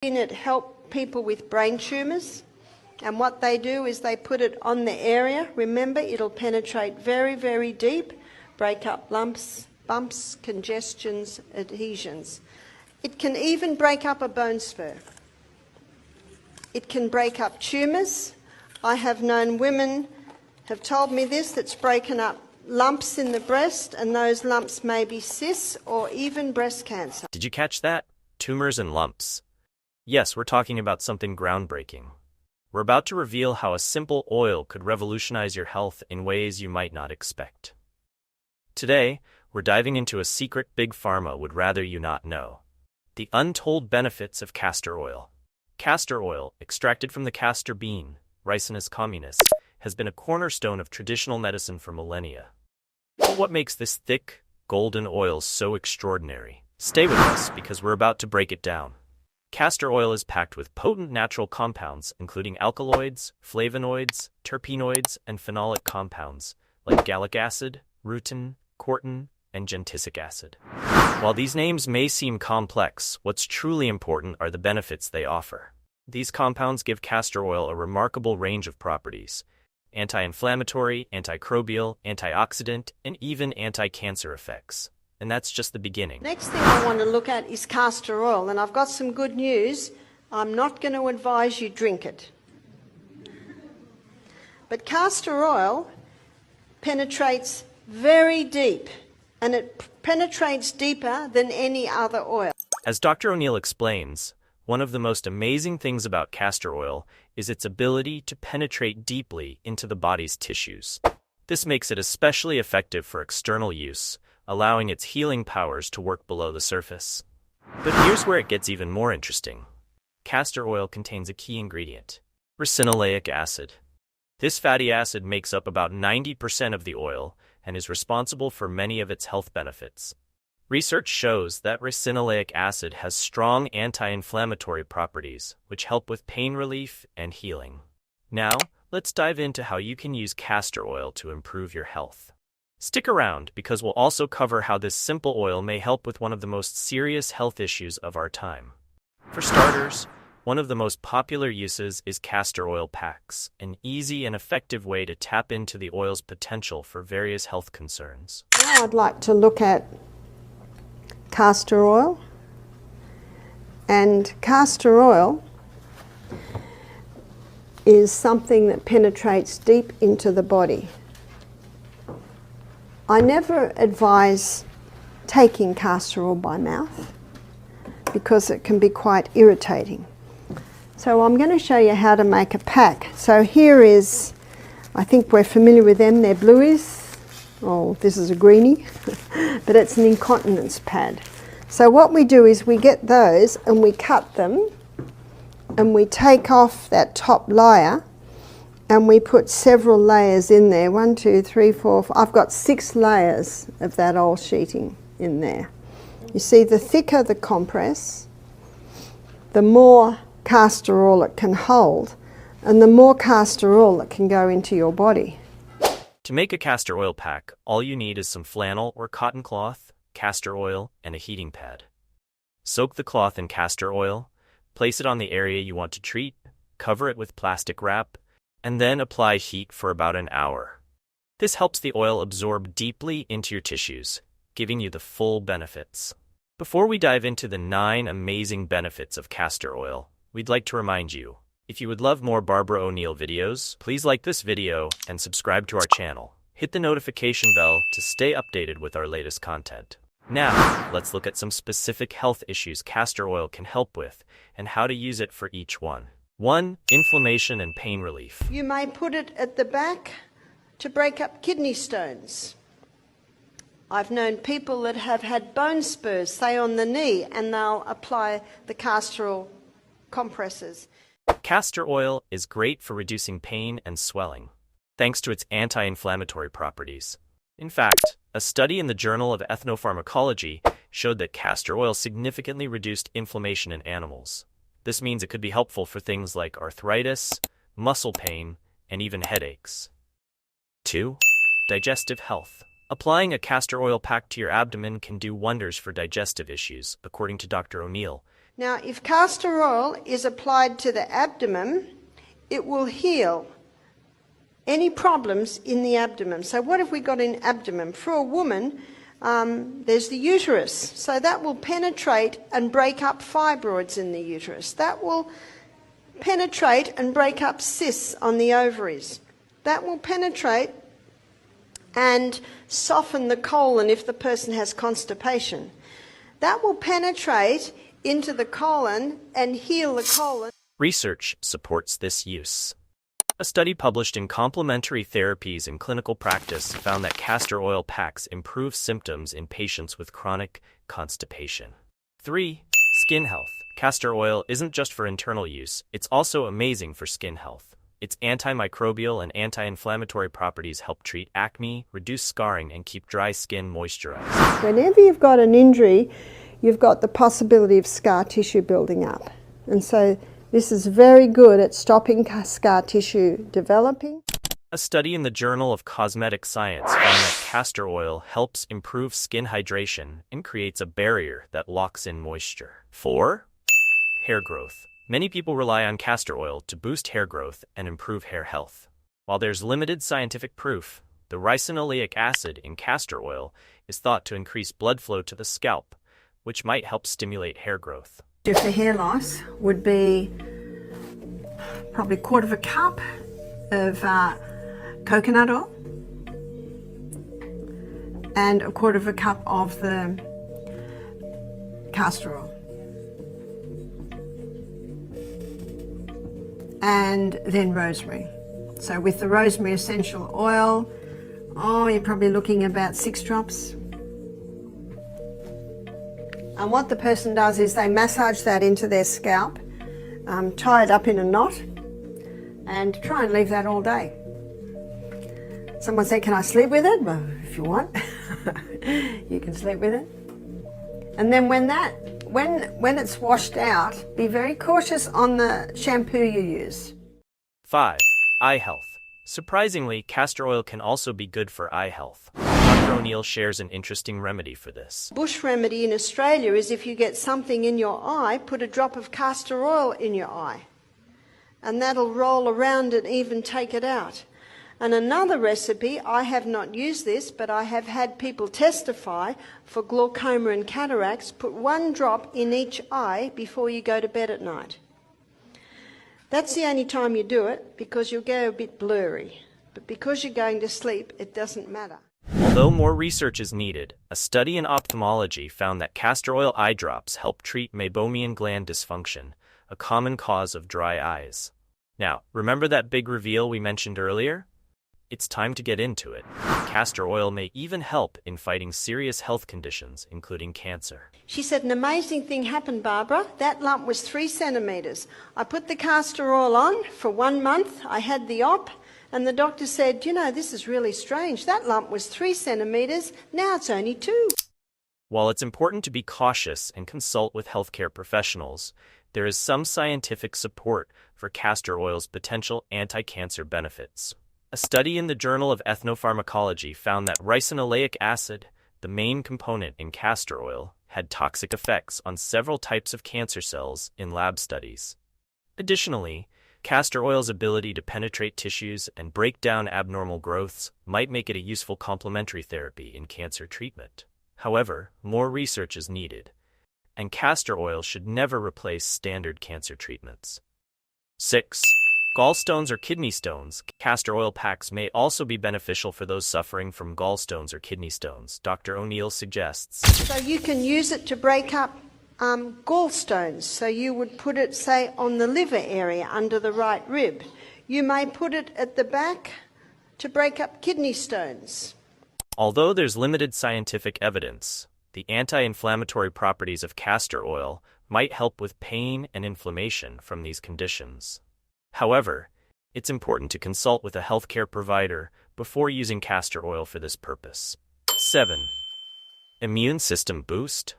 It helps people with brain tumours, and what they do is they put it on the area. Remember, it'll penetrate very, very deep, break up lumps, bumps, congestions, adhesions. It can even break up a bone spur. It can break up tumours. I have known women have told me this, that's broken up lumps in the breast, and those lumps may be cysts or even breast cancer. Did you catch that? Tumors and lumps. Yes, we're talking about something groundbreaking. We're about to reveal how a simple oil could revolutionize your health in ways you might not expect. Today, we're diving into a secret Big Pharma would rather you not know. The untold benefits of castor oil. Castor oil, extracted from the castor bean, Ricinus communis, has been a cornerstone of traditional medicine for millennia. But what makes this thick, golden oil so extraordinary? Stay with us because we're about to break it down. Castor oil is packed with potent natural compounds, including alkaloids, flavonoids, terpenoids, and phenolic compounds, like gallic acid, rutin, cortin, and gentisic acid. While these names may seem complex, what's truly important are the benefits they offer. These compounds give castor oil a remarkable range of properties: anti-inflammatory, antimicrobial, antioxidant, and even anti-cancer effects. And that's just the beginning. Next thing I want to look at is castor oil, and I've got some good news. I'm not going to advise you drink it. But castor oil penetrates very deep, and it penetrates deeper than any other oil. As Dr. Neill explains, one of the most amazing things about castor oil is its ability to penetrate deeply into the body's tissues. This makes it especially effective for external use, allowing its healing powers to work below the surface. But here's where it gets even more interesting. Castor oil contains a key ingredient: ricinoleic acid. This fatty acid makes up about 90% of the oil and is responsible for many of its health benefits. Research shows that ricinoleic acid has strong anti-inflammatory properties, which help with pain relief and healing. Now, let's dive into how you can use castor oil to improve your health. Stick around, because we'll also cover how this simple oil may help with one of the most serious health issues of our time. For starters, one of the most popular uses is castor oil packs, an easy and effective way to tap into the oil's potential for various health concerns. Now I'd like to look at castor oil. And castor oil is something that penetrates deep into the body. I never advise taking castor oil by mouth because it can be quite irritating. So I'm going to show you how to make a pack. So here is, I think we're familiar with them, they're blueies. Oh, this is a greenie, but it's an incontinence pad. So what we do is we get those and we cut them and we take off that top layer and we put several layers in there. 1, 2, 3, 4, 5. I've got 6 layers of that oil sheeting in there. You see, the thicker the compress, the more castor oil it can hold, and the more castor oil that can go into your body. To make a castor oil pack, all you need is some flannel or cotton cloth, castor oil, and a heating pad. Soak the cloth in castor oil, place it on the area you want to treat, cover it with plastic wrap, and then apply heat for about an hour. This helps the oil absorb deeply into your tissues, giving you the full benefits. Before we dive into the 9 amazing benefits of castor oil, we'd like to remind you, if you would love more Barbara O'Neill videos, please like this video and subscribe to our channel. Hit the notification bell to stay updated with our latest content. Now, let's look at some specific health issues castor oil can help with and how to use it for each one. 1. Inflammation and pain relief. You may put it at the back to break up kidney stones. I've known people that have had bone spurs, say on the knee, and they'll apply the castor oil compresses. Castor oil is great for reducing pain and swelling, thanks to its anti-inflammatory properties. In fact, a study in the Journal of Ethnopharmacology showed that castor oil significantly reduced inflammation in animals. This means it could be helpful for things like arthritis, muscle pain, and even headaches. 2. Digestive health. Applying a castor oil pack to your abdomen can do wonders for digestive issues, according to Dr. O'Neill. Now, if castor oil is applied to the abdomen, it will heal any problems in the abdomen. So what have we got in abdomen? For a woman, there's the uterus. So that will penetrate and break up fibroids in the uterus. That will penetrate and break up cysts on the ovaries. That will penetrate and soften the colon if the person has constipation. That will penetrate into the colon and heal the colon. Research supports this use. A study published in Complementary Therapies in Clinical Practice found that castor oil packs improve symptoms in patients with chronic constipation. 3. Skin health. Castor oil isn't just for internal use, it's also amazing for skin health. Its antimicrobial and anti-inflammatory properties help treat acne, reduce scarring, and keep dry skin moisturized. Whenever you've got an injury, you've got the possibility of scar tissue building up. And so this is very good at stopping scar tissue developing. A study in the Journal of Cosmetic Science found that castor oil helps improve skin hydration and creates a barrier that locks in moisture. 4. Hair growth. Many people rely on castor oil to boost hair growth and improve hair health. While there's limited scientific proof, the ricinoleic acid in castor oil is thought to increase blood flow to the scalp, which might help stimulate hair growth. If the hair loss would be probably a quarter of a cup of coconut oil and a quarter of a cup of the castor oil. And then rosemary. So with the rosemary essential oil, you're probably looking at about 6 drops. And what the person does is they massage that into their scalp, tie it up in a knot, and try and leave that all day. Someone said, can I sleep with it? Well, if you want, you can sleep with it. And then when it's washed out, be very cautious on the shampoo you use. 5. Eye health. Surprisingly, castor oil can also be good for eye health. Dr. Neill shares an interesting remedy for this. Bush remedy in Australia is if you get something in your eye, put a drop of castor oil in your eye. And that'll roll around and even take it out. And another recipe, I have not used this, but I have had people testify for glaucoma and cataracts, put 1 drop in each eye before you go to bed at night. That's the only time you do it, because you'll go a bit blurry. But because you're going to sleep, it doesn't matter. Although more research is needed, a study in ophthalmology found that castor oil eye drops help treat meibomian gland dysfunction, a common cause of dry eyes. Now, remember that big reveal we mentioned earlier? It's time to get into it. Castor oil may even help in fighting serious health conditions, including cancer. She said, an amazing thing happened, Barbara. That lump was 3 centimetres. I put the castor oil on for 1 month. I had the op, and the doctor said, you know, this is really strange. That lump was 3 centimetres. Now it's only 2. While it's important to be cautious and consult with healthcare professionals, there is some scientific support for castor oil's potential anti-cancer benefits. A study in the Journal of Ethnopharmacology found that ricinoleic acid, the main component in castor oil, had toxic effects on several types of cancer cells in lab studies. Additionally, castor oil's ability to penetrate tissues and break down abnormal growths might make it a useful complementary therapy in cancer treatment. However, more research is needed, and castor oil should never replace standard cancer treatments. 6. Gallstones or kidney stones. Castor oil packs may also be beneficial for those suffering from gallstones or kidney stones, Dr. O'Neill suggests. So you can use it to break up gallstones. So you would put it, say, on the liver area under the right rib. You may put it at the back to break up kidney stones. Although there's limited scientific evidence, the anti-inflammatory properties of castor oil might help with pain and inflammation from these conditions. However, it's important to consult with a healthcare provider before using castor oil for this purpose. 7. Immune system boost.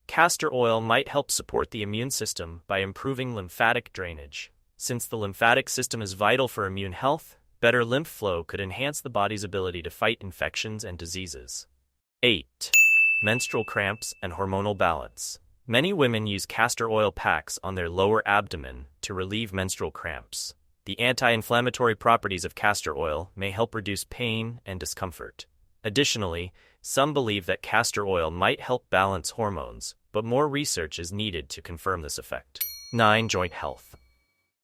Castor oil might help support the immune system by improving lymphatic drainage. Since the lymphatic system is vital for immune health, better lymph flow could enhance the body's ability to fight infections and diseases. 8. Menstrual cramps and hormonal balance. Many women use castor oil packs on their lower abdomen to relieve menstrual cramps. The anti-inflammatory properties of castor oil may help reduce pain and discomfort. Additionally, some believe that castor oil might help balance hormones, but more research is needed to confirm this effect. 9. Joint health.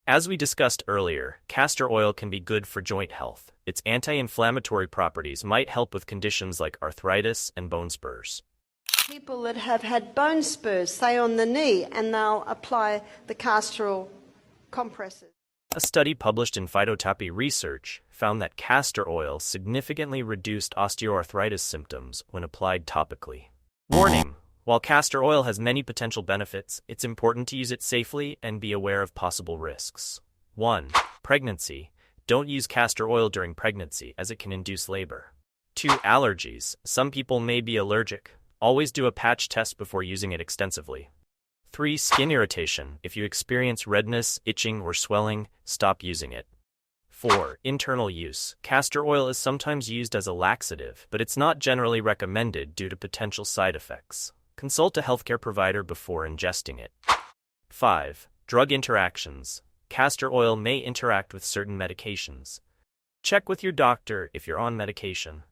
As we discussed earlier, castor oil can be good for joint health. Its anti-inflammatory properties might help with conditions like arthritis and bone spurs. People that have had bone spurs, say on the knee, and they'll apply the castor oil compresses. A study published in Phytotherapy Research found that castor oil significantly reduced osteoarthritis symptoms when applied topically. Warning: while castor oil has many potential benefits, it's important to use it safely and be aware of possible risks. 1. Pregnancy. Don't use castor oil during pregnancy as it can induce labor. 2. Allergies. Some people may be allergic. Always do a patch test before using it extensively. 3. Skin irritation. If you experience redness, itching, or swelling, stop using it. 4. Internal use. Castor oil is sometimes used as a laxative, but it's not generally recommended due to potential side effects. Consult a healthcare provider before ingesting it. 5. Drug interactions. Castor oil may interact with certain medications. Check with your doctor if you're on medication.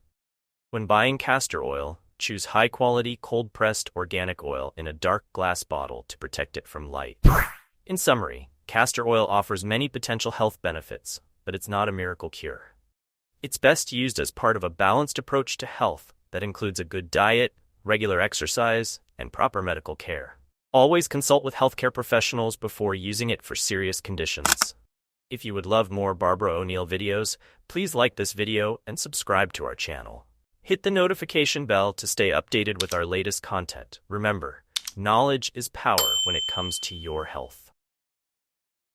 When buying castor oil, choose high-quality, cold-pressed organic oil in a dark glass bottle to protect it from light. In summary, castor oil offers many potential health benefits, but it's not a miracle cure. It's best used as part of a balanced approach to health that includes a good diet, regular exercise, and proper medical care. Always consult with healthcare professionals before using it for serious conditions. If you would love more Barbara O'Neill videos, please like this video and subscribe to our channel. Hit the notification bell to stay updated with our latest content. Remember, knowledge is power when it comes to your health.